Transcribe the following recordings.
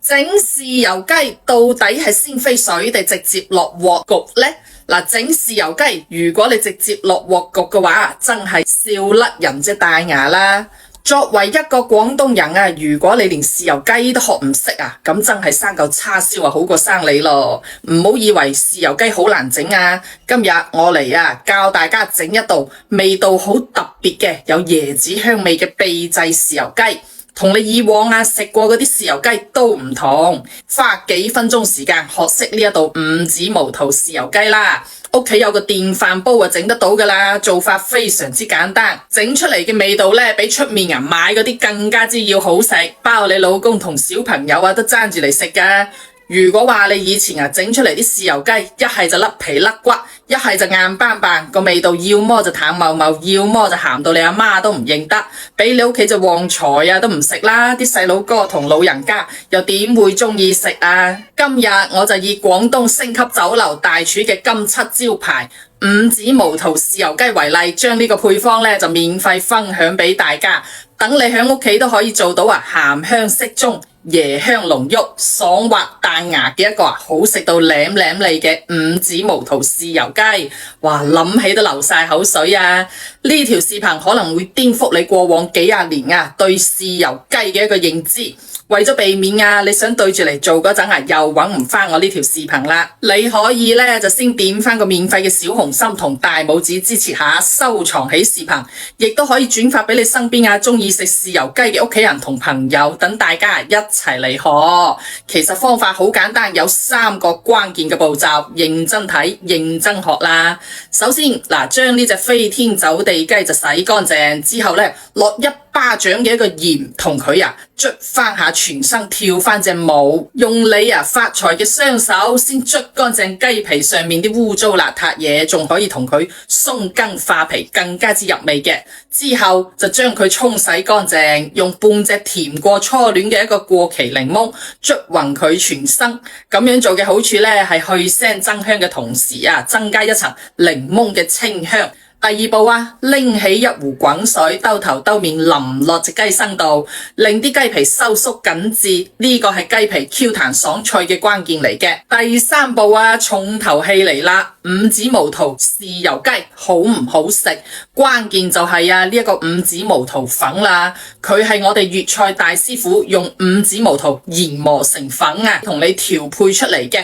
整豉油雞到底係先飛水定直接落鑊焗呢？嗱，整豉油雞如果你直接落鑊焗嘅話，真係笑甩人隻大牙啦！作為一個廣東人啊，如果你連豉油雞都學唔識啊，咁真係生嚿叉燒啊好過生你咯！唔好以為豉油雞好難整啊！今日我嚟教大家整一道味道好特別嘅有椰子香味嘅秘製豉油雞。同你以往食過嗰啲豉油雞都唔同，花幾分鐘時間學識呢一道五指毛肚豉油雞啦。屋企有個電飯煲整得到噶啦，做法非常之簡單，整出嚟嘅味道呢，比出面買嗰啲更加之要好食，包你老公同小朋友都爭住嚟食噶。如果話你以前整出嚟啲豉油雞，一係就甩皮甩骨，一係就硬邦邦，個味道要麼就淡茂茂，要麼就鹹到你阿媽都唔認得，俾你屋企就旺財都唔食啦，啲細佬哥同老人家又點會中意食啊？今日我就以廣東星級酒樓大廚嘅金漆招牌五指毛肚豉油雞為例，將呢個配方呢就免費分享俾大家，等你喺屋企都可以做到鹹香適中，椰香濃郁，爽滑彈牙嘅一個好食到舐舐脷嘅五指毛肚豉油雞。哇，諗起都流晒口水啊！呢條視頻可能會顛覆你過往幾廿年對豉油雞嘅一個認知。為咗避免你想對住嚟做嗰陣又搵唔翻我呢條視頻啦，你可以呢就先點翻個免費嘅小紅心同大拇指支持下，收藏起視頻，亦都可以轉發俾你身邊中意食豉油雞嘅屋企人同朋友，等大家一齊嚟學。其實方法好簡單，有3個關鍵嘅步驟，認真睇，認真學啦。首先將呢隻飛天走地雞就洗乾淨之後呢，落1巴掌嘅一個鹽，同佢捽翻下全身，跳翻隻毛，用你發財嘅雙手先捽乾淨雞皮上面啲污糟邋遢嘢，仲可以同佢鬆筋化脾，更加之入味嘅。之後就將佢沖洗乾淨，用半隻甜過初戀嘅一個過期檸檬捽勻佢全身。咁樣做嘅好處呢，係去腥增香嘅同時增加一層檸檬嘅清香。第二步拎起一壺滾水，兜頭兜面淋落隻雞身度，令啲雞皮收縮緊緻，呢個係雞皮 Q 彈爽脆嘅關鍵嚟嘅。第3步重頭戲嚟啦，五指毛肚豉油雞好唔好食？關鍵就係呢一個五指毛肚粉啦，佢係我哋粵菜大師傅用五指毛肚研磨成粉同你調配出嚟嘅。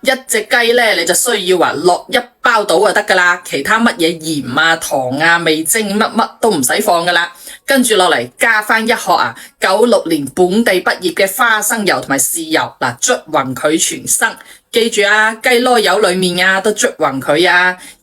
一隻雞呢，你就需要落1包到就得噶啦，其他乜嘢鹽糖味精乜都唔使放噶啦。跟住落嚟加翻1殼96年本地畢業嘅花生油同埋豉油，捽勻佢全身。記住雞籮柚裏面都捽勻佢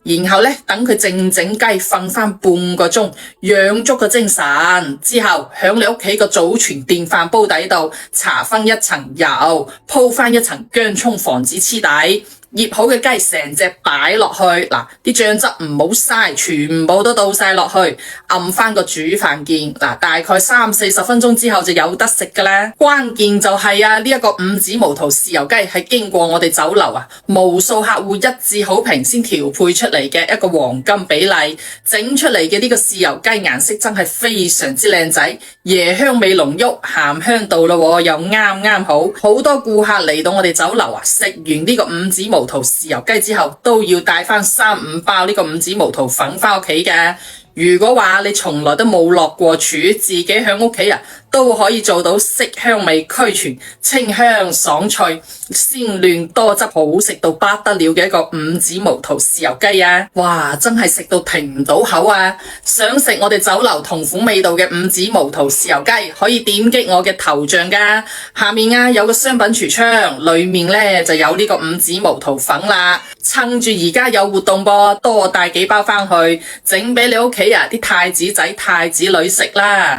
然後呢，等佢靜靜雞瞓翻半個鐘，養足個精神之後，響你屋企個祖傳電飯煲底度搽翻一層油，鋪翻一層薑蔥防止黐底。醃好嘅雞成隻擺落去，啲醬汁唔好嘥，全部都倒晒落去，按翻個煮飯鍵，大概30-40分鐘之後就有得食噶啦。關鍵就係呢一個五指毛肚豉油雞係經過我哋酒樓無數客戶一致好評先調配出嚟嘅一個黃金比例，整出嚟嘅呢個豉油雞顏色真係非常之靚仔，椰香味濃郁，鹹香度咯又啱好。好多顧客嚟到我哋酒樓食完呢個五指毛肚豉油雞之後，都要帶翻3-5包呢個五指毛肚粉翻屋企嘅。如果話你從來都冇落過廚，自己喺屋企都可以做到色香味俱全，清香爽脆，鮮嫩多汁，好食到不得了嘅一個五指毛肚豉油雞哇，真係食到停唔到口想食我哋酒樓同款味道嘅五指毛肚豉油雞，可以點擊我嘅頭像噶，下面有個商品櫥窗，裏面呢就有呢個五指毛肚粉啦。趁住而家有活動噃，多帶幾包翻去，整俾你屋企啲太子仔太子女食啦。